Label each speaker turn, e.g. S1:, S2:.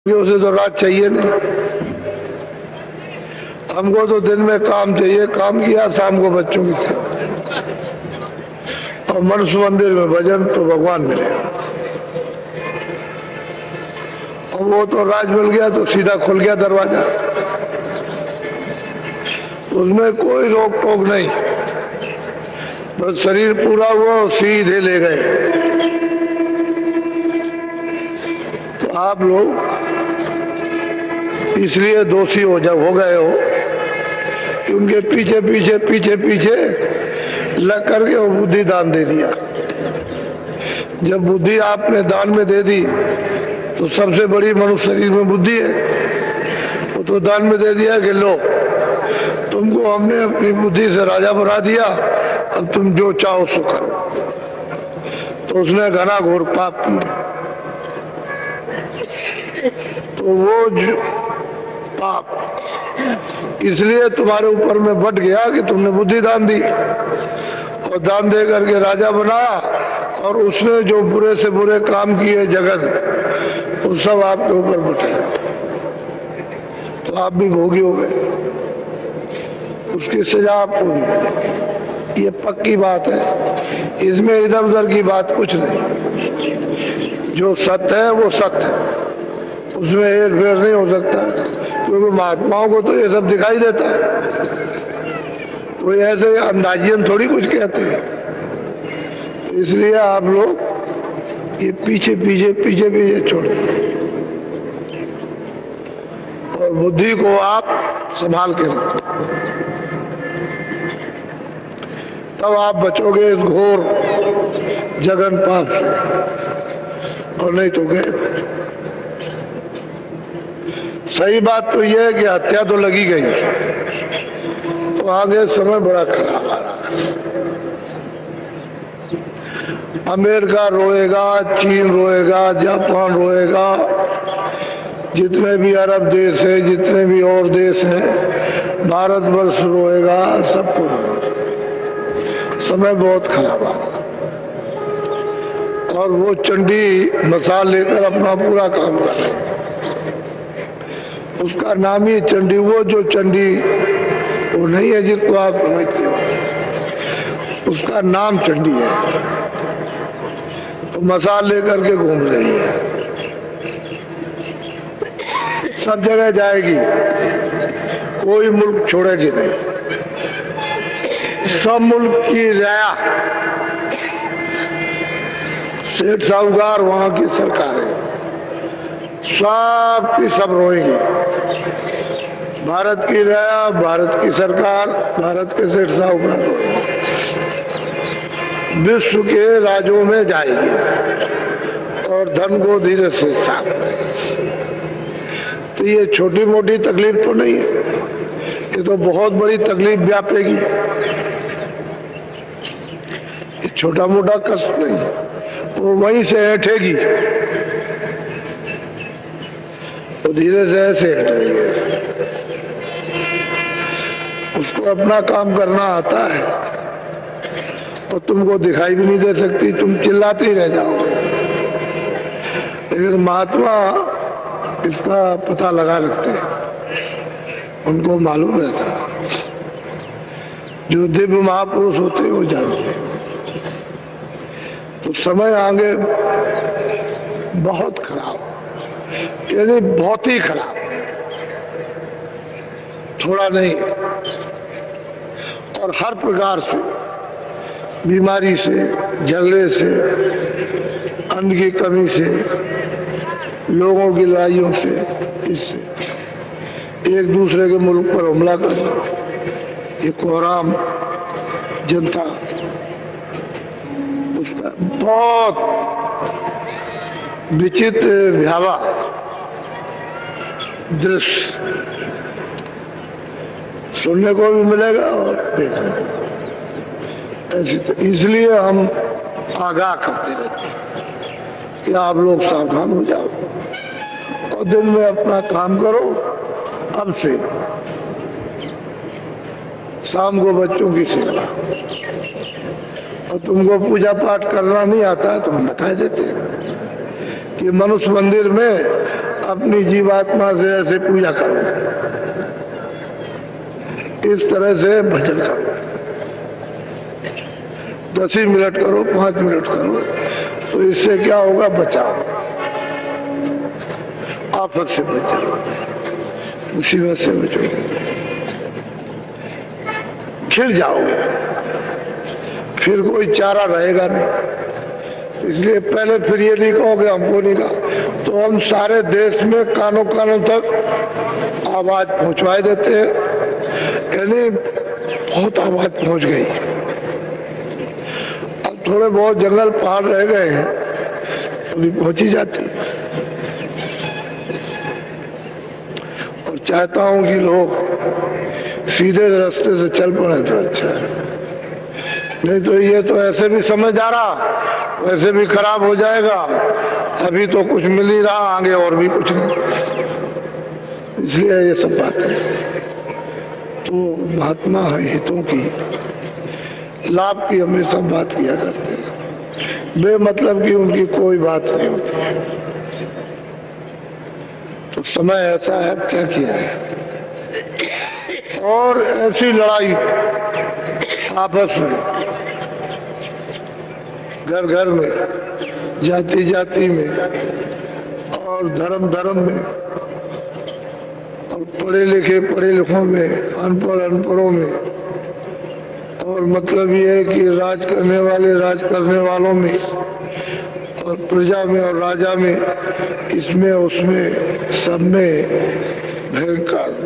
S1: उसे तो रात चाहिए नहीं, हमको तो दिन में काम चाहिए। काम किया शाम को बच्चों की सेवा और मनुष्य मंदिर में भजन तो भगवान मिलेगा। और वो तो राज मिल गया तो सीधा खुल गया दरवाजा, उसमें कोई रोक टोक नहीं, बस शरीर पूरा हुआ सीधे ले गए। तो आप लोग इसलिए दोषी हो गए हो कि उनके पीछे पीछे पीछे पीछे लग करके वो बुद्धि दान दे दिया। जब बुद्धि आपने दान में दे दी तो सबसे बड़ी मनुष्य शरीर में बुद्धि है, वो तो दान में दे दिया कि लो तुमको हमने अपनी बुद्धि से राजा बना दिया, अब तुम जो चाहो सो करो। तो उसने घना घोर पाप किया। तो वो पाप इसलिए तुम्हारे ऊपर में बट गया कि तुमने बुद्धि दान दी और दान दे करके राजा बनाया, और उसने जो बुरे से बुरे काम किए जगत वो सब आपके ऊपर बटे, तो आप भी भोगी हो गए, उसकी सजा आपको भी मिलेगी। ये पक्की बात है, इसमें इधर उधर की बात कुछ नहीं। जो सत्य है वो सत्य है, उसमें हेर फेर नहीं हो सकता, क्योंकि महात्माओं को तो ये सब दिखाई देता है, कोई ऐसे अंदाजियन थोड़ी कुछ कहते हैं। तो इसलिए आप लोग ये पीछे पीछे पीछे पीछे छोड़ और बुद्धि को आप संभाल के रखो, तब आप बचोगे इस घोर जगन पाप से, और नहीं तो गए। सही बात तो यह है कि हत्या तो लगी गई, तो आगे समय बड़ा खराब आ रहा है। अमेरिका रोएगा, चीन रोएगा, जापान रोएगा, जितने भी अरब देश है, जितने भी और देश हैं, भारतवर्ष रोएगा, सबको समय बहुत खराब आ रहा है। और वो चंडी मसाल लेकर अपना पूरा काम कर रहे हैं, उसका नाम ही चंडी। वो जो चंडी वो नहीं है जिसको आप समझते हो, उसका नाम चंडी है। तो मसाल लेकर के घूम रही है, सब जगह जाएगी, कोई मुल्क छोड़ेगी नहीं। सब मुल्क की राया, सेठ साहूकार वहां की सरकार है, सब की सब रोएंगी। भारत की राया, भारत की सरकार, भारत के सेठ साहूकार विश्व के राज्यों में जाएगी और धन को धीरे से साफ करेगी। तो ये छोटी मोटी तकलीफ तो नहीं है, ये तो बहुत बड़ी तकलीफ व्यापेगी। ये छोटा मोटा कष्ट नहीं है, वो वहीं से हटेगी, तो धीरे से ऐसे हटेगी। उसको अपना काम करना आता है और तुमको दिखाई भी नहीं दे सकती, तुम चिल्लाते ही रह जाओगे। लेकिन महात्मा इसका पता लगा रखते हैं, उनको मालूम रहता है। जो दिव्य महापुरुष होते हैं वो जानते हैं। तो समय आगे बहुत खराब, यानी बहुत ही खराब, थोड़ा नहीं। और हर प्रकार से, बीमारी से, झगड़े से, अन्न की कमी से, लोगों की लड़ाइयों से, इससे एक दूसरे के मुल्क पर हमला करना, ये कोहराम जनता, उसका बहुत विचित्र भयावह दृश्य सुनने को भी मिलेगा और देखने को। ऐसी तो इसलिए हम आगाह करते रहते हैं कि आप लोग सावधान हो जाओ और दिन में अपना काम करो। अब से शाम को बच्चों की सेवा, और तुमको पूजा पाठ करना नहीं आता है तो हम बता देते हैं कि मनुष्य मंदिर में अपनी जीवात्मा से ऐसे पूजा करो, इस तरह से भजन करो। 10 ही मिनट करो, 5 मिनट करो, तो इससे क्या होगा? बचाओ, आफत से बच जाओ, मुसीबत से बचोगे, खिल जाओगे, फिर कोई चारा रहेगा नहीं। इसलिए पहले फिर ये नहीं कहोगे हमको नहीं कहा, तो हम सारे देश में कानों कानों तक आवाज पहुंचवा देते हैं, यानी बहुत आवाज पहुंच गई। अब थोड़े बहुत जंगल पहाड़ रह गए हैं, अभी पहुंची जाती। और चाहता हूं कि लोग सीधे रास्ते से चल पड़े तो अच्छा है, नहीं तो ये तो ऐसे भी समझ आ रहा, वैसे भी खराब हो जाएगा। अभी तो कुछ मिल ही रहा, आगे और भी कुछ नहीं। इसलिए ये सब बातें तो महात्मा हितों की, लाभ की हमेशा बात किया करते हैं, बेमतलब की उनकी कोई बात नहीं होती। तो समय ऐसा है, क्या किया है। और ऐसी लड़ाई आपस में, घर घर में, जाति जाति में, और धर्म धर्म में, और पढ़े लिखे पढ़े लिखों में, अनपढ़ अनपढ़ों में, और मतलब ये है कि राज करने वाले राज करने वालों में, और प्रजा में और राजा में, इसमें उसमें सब में भयंकर